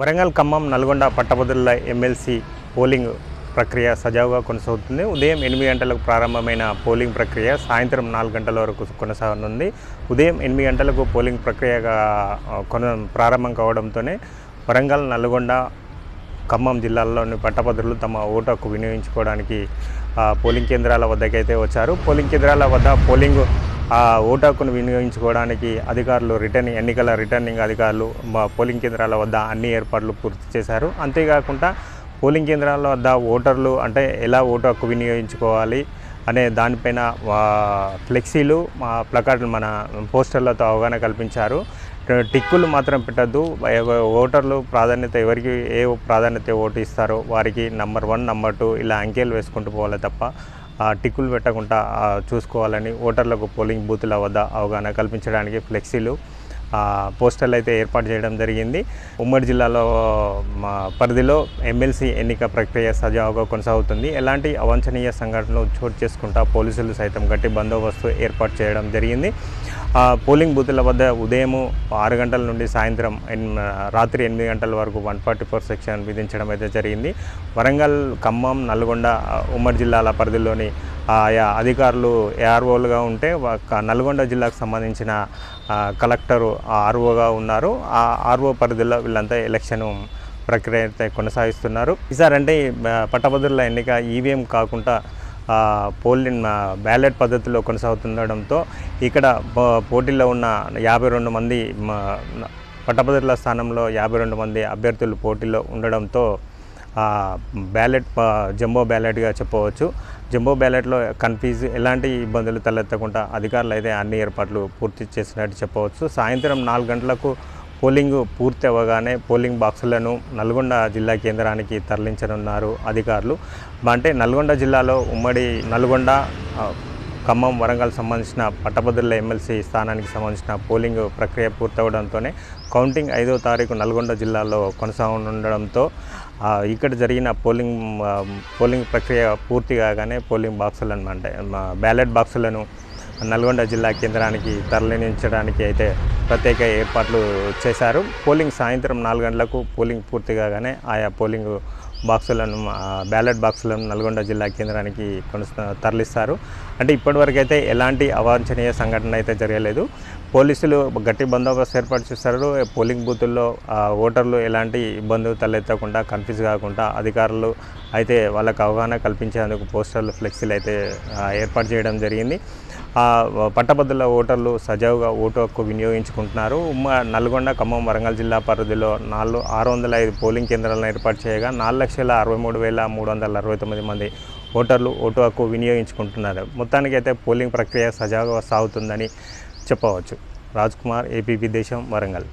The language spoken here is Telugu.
వరంగల్, ఖమ్మం, నల్గొండ పట్టభద్రుల ఎమ్మెల్సీ పోలింగ్ ప్రక్రియ సజావుగా కొనసాగుతుంది. ఉదయం 8 గంటలకు ప్రారంభమైన పోలింగ్ ప్రక్రియ సాయంత్రం 4 గంటల వరకు కొనసాగనుంది. ఉదయం 8 గంటలకు పోలింగ్ ప్రక్రియగా ప్రారంభం కావడంతోనే వరంగల్, నల్గొండ, ఖమ్మం జిల్లాల్లోని పట్టభద్రులు తమ ఓటు హక్కు వినియోగించుకోవడానికి పోలింగ్ కేంద్రాల వద్దకైతే వచ్చారు. పోలింగ్ కేంద్రాల వద్ద ఓటు హక్కును వినియోగించుకోవడానికి అధికారులు ఎన్నికల రిటర్నింగ్ అధికారులు పోలింగ్ కేంద్రాల వద్ద అన్ని ఏర్పాట్లు పూర్తి చేశారు. అంతేకాకుండా పోలింగ్ కేంద్రాల వద్ద ఓటర్లు ఎలా ఓటు హక్కు వినియోగించుకోవాలి అనే దానిపైన ఫ్లెక్సీలు, ప్లకార్డులు, మన పోస్టర్లతో అవగాహన కల్పించారు. టిక్కులు మాత్రం పెట్టద్దు. ఓటర్లు ప్రాధాన్యత ఎవరికి ఏ ప్రాధాన్యత ఓటు ఇస్తారో వారికి నంబర్ 1, నంబర్ 2 ఇలా అంకెలు వేసుకుంటూ పోవాలి తప్ప టిక్కులు పెట్టకుండా చూసుకోవాలని ఓటర్లకు పోలింగ్ బూతుల వద్ద అవగాహన కల్పించడానికి ఫ్లెక్సీలు, పోస్టర్లు అయితే ఏర్పాటు చేయడం జరిగింది. ఉమ్మడి జిల్లాలో పరిధిలో ఎమ్మెల్సీ ఎన్నిక ప్రక్రియ సజావుగా కొనసాగుతుంది. ఎలాంటి అవాంఛనీయ సంఘటనలు చోటు చేసుకుంటా పోలీసులు సైతం గట్టి బందోబస్తు ఏర్పాటు చేయడం జరిగింది. పోలింగ్ బూతుల వద్ద ఉదయం 6 గంటల నుండి సాయంత్రం రాత్రి 8 గంటల వరకు 144 సెక్షన్ విధించడం అయితే జరిగింది. వరంగల్, ఖమ్మం, నల్గొండ ఉమ్మడి జిల్లాల పరిధిలోని ఆయా అధికారులు ఏఆర్ఓలుగా ఉంటే నల్గొండ జిల్లాకు సంబంధించిన కలెక్టరు ఆర్ఓగా ఉన్నారు. ఆ ఆర్ఓ పరిధిలో వీళ్ళంతా ఎలక్షన్ ప్రక్రియ అయితే కొనసాగిస్తున్నారు. ఈసారి పట్టభద్రుల ఎన్నిక ఈవీఎం కాకుండా పోలింగ్ బ్యాలెట్ పద్ధతిలో కొనసాగుతుండడంతో ఇక్కడ పోటీలో ఉన్న 52 మంది పట్టభద్రుల స్థానంలో 52 మంది అభ్యర్థులు పోటీలో ఉండడంతో జంబో బ్యాలెట్గా చెప్పవచ్చు. జంబో బ్యాలెట్లో ఎలాంటి ఇబ్బందులు తలెత్తకుండా అధికారులు అయితే అన్ని ఏర్పాట్లు పూర్తి చేసినట్టు చెప్పవచ్చు. సాయంత్రం 4 గంటలకు పోలింగ్ పూర్తి అవ్వగానే పోలింగ్ బాక్సులను నల్గొండ జిల్లా కేంద్రానికి తరలించనున్నారు అధికారులు. నల్గొండ జిల్లాలో ఉమ్మడి నల్గొండ, ఖమ్మం, వరంగల్ సంబంధించిన పట్టభద్రుల ఎమ్మెల్సీ స్థానానికి సంబంధించిన పోలింగ్ ప్రక్రియ పూర్తవడంతోనే కౌంటింగ్ 5వ తారీఖు నల్గొండ జిల్లాలో కొనసాగనుండడంతో ఇక్కడ జరిగిన పోలింగ్ ప్రక్రియ పూర్తి కాగానే పోలింగ్ బాక్సులను బ్యాలెట్ బాక్సులను నల్గొండ జిల్లా కేంద్రానికి తరలించడానికి అయితే ప్రత్యేక ఏర్పాట్లు చేశారు. పోలింగ్ సాయంత్రం 4 గంటలకు పోలింగ్ పూర్తి కాగానే ఆయా పోలింగ్ బాక్సులను బ్యాలెట్ బాక్సులను నల్గొండ జిల్లా కేంద్రానికి తరలిస్తారు. ఇప్పటివరకు అయితే ఎలాంటి అవాంఛనీయ సంఘటన అయితే జరగలేదు. పోలీసులు గట్టి బందోబస్తు ఏర్పాటు చేస్తారు. పోలింగ్ బూతుల్లో ఓటర్లు ఎలాంటి ఇబ్బందులు తలెత్తకుండా, కన్ఫ్యూజ్ కాకుండా అధికారులు అయితే వాళ్ళకు అవగాహన కల్పించేందుకు పోస్టర్లు, ఫ్లెక్సీలు అయితే ఏర్పాటు చేయడం జరిగింది. పట్టభద్రుల ఓటర్లు సజావుగా ఓటు హక్కు వినియోగించుకుంటున్నారు. నల్గొండ, ఖమ్మం, వరంగల్ జిల్లా పరిధిలో 605 పోలింగ్ కేంద్రాలను ఏర్పాటు చేయగా 4,63,369 మంది ఓటర్లు ఓటు హక్కు వినియోగించుకుంటున్నారు. మొత్తానికైతే పోలింగ్ ప్రక్రియ సజావుగా సాగుతుందని చెప్పవచ్చు. రాజ్ కుమార్, ఏపీపీ దేశం, వరంగల్.